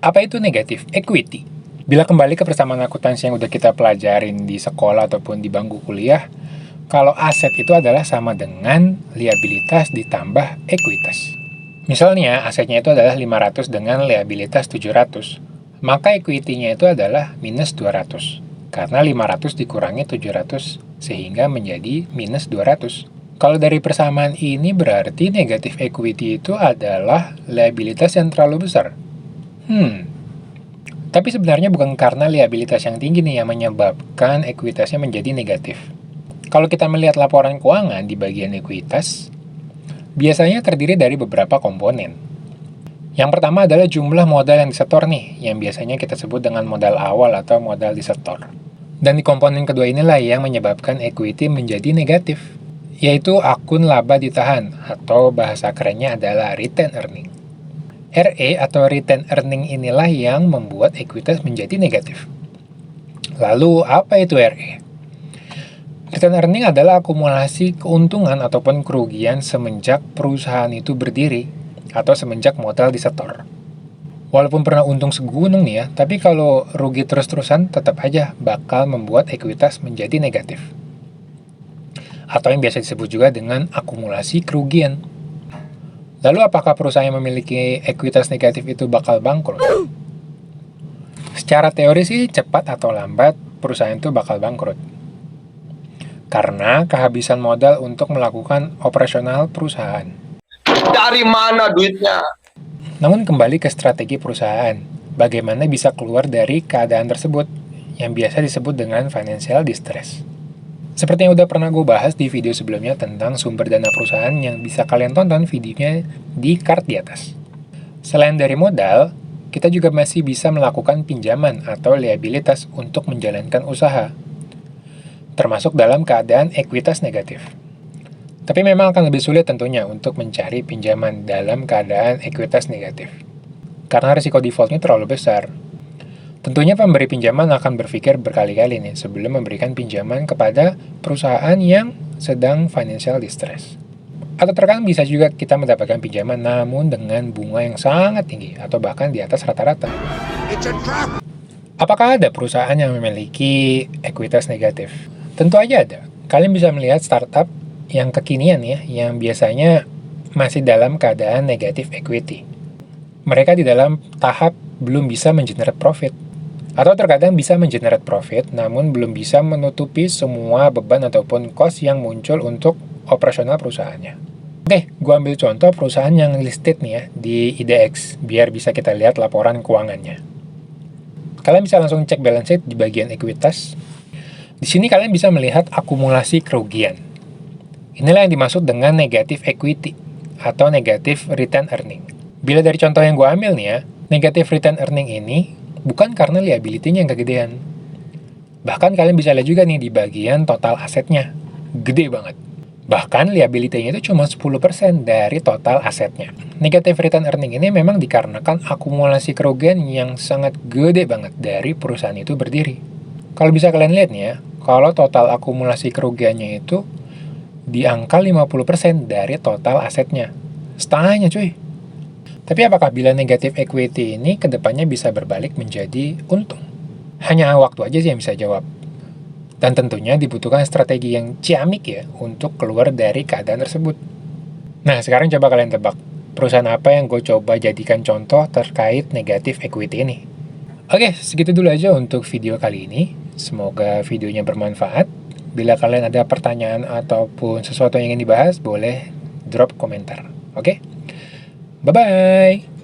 Apa itu negatif equity? Bila kembali ke persamaan akuntansi yang udah kita pelajarin di sekolah ataupun di bangku kuliah, kalau aset itu adalah sama dengan liabilitas ditambah ekuitas. Misalnya, asetnya itu adalah 500 dengan liabilitas 700, maka equity-nya itu adalah minus 200. Karena 500 dikurangi 700, sehingga menjadi minus 200. Kalau dari persamaan ini berarti negatif equity itu adalah liabilitas yang terlalu besar. Tapi sebenarnya bukan karena liabilitas yang tinggi nih yang menyebabkan ekuitasnya menjadi negatif. Kalau kita melihat laporan keuangan di bagian ekuitas, biasanya terdiri dari beberapa komponen. Yang pertama adalah jumlah modal yang disetor nih, yang biasanya kita sebut dengan modal awal atau modal disetor. Dan di komponen kedua inilah yang menyebabkan equity menjadi negatif, yaitu akun laba ditahan, atau bahasa kerennya adalah retained earning. RE atau retained earning inilah yang membuat ekuitas menjadi negatif. Lalu, apa itu RE? Retained earning adalah akumulasi keuntungan ataupun kerugian semenjak perusahaan itu berdiri atau semenjak modal disetor. Walaupun pernah untung segunung nih ya, tapi kalau rugi terus-terusan tetap aja bakal membuat ekuitas menjadi negatif. Atau yang biasa disebut juga dengan akumulasi kerugian. Lalu apakah perusahaan yang memiliki ekuitas negatif itu bakal bangkrut? Secara teori sih cepat atau lambat perusahaan itu bakal bangkrut. Karena kehabisan modal untuk melakukan operasional perusahaan. Dari mana duitnya? Namun kembali ke strategi perusahaan, bagaimana bisa keluar dari keadaan tersebut yang biasa disebut dengan financial distress. Seperti yang udah pernah gue bahas di video sebelumnya tentang sumber dana perusahaan yang bisa kalian tonton videonya di card di atas. Selain dari modal, kita juga masih bisa melakukan pinjaman atau liabilitas untuk menjalankan usaha, termasuk dalam keadaan ekuitas negatif. Tapi memang akan lebih sulit tentunya untuk mencari pinjaman dalam keadaan ekuitas negatif, karena risiko defaultnya terlalu besar. Tentunya pemberi pinjaman akan berpikir berkali-kali nih sebelum memberikan pinjaman kepada perusahaan yang sedang financial distress. Atau terkadang bisa juga kita mendapatkan pinjaman namun dengan bunga yang sangat tinggi atau bahkan di atas rata-rata. Apakah ada perusahaan yang memiliki ekuitas negatif? Tentu aja ada. Kalian bisa melihat startup yang kekinian ya, yang biasanya masih dalam keadaan negatif equity. Mereka di dalam tahap belum bisa mengenerate profit. Atau terkadang bisa mengenerate profit, namun belum bisa menutupi semua beban ataupun cost yang muncul untuk operasional perusahaannya. Oke, gue ambil contoh perusahaan yang listed nih ya, di IDX, biar bisa kita lihat laporan keuangannya. Kalian bisa langsung cek balance sheet di bagian ekuitas. Di sini kalian bisa melihat akumulasi kerugian. Inilah yang dimaksud dengan negative equity, atau negative retained earning. Bila dari contoh yang gue ambil nih ya, negative retained earning ini bukan karena liability-nya yang kegedean. Bahkan kalian bisa lihat juga nih di bagian total asetnya. Gede banget. Bahkan liability-nya itu cuma 10% dari total asetnya. Negative retained earning ini memang dikarenakan akumulasi kerugian yang sangat gede banget dari perusahaan itu berdiri. Kalau bisa kalian lihat nih ya, kalau total akumulasi kerugiannya itu di angka 50% dari total asetnya. Setengahnya cuy. Tapi apakah bila negative equity ini kedepannya bisa berbalik menjadi untung? Hanya waktu aja sih yang bisa jawab. Dan tentunya dibutuhkan strategi yang ciamik ya untuk keluar dari keadaan tersebut. Nah, sekarang coba kalian tebak. Perusahaan apa yang gue coba jadikan contoh terkait negative equity ini? Oke, segitu dulu aja untuk video kali ini. Semoga videonya bermanfaat. Bila kalian ada pertanyaan ataupun sesuatu yang ingin dibahas, boleh drop komentar. Oke? Bye-bye!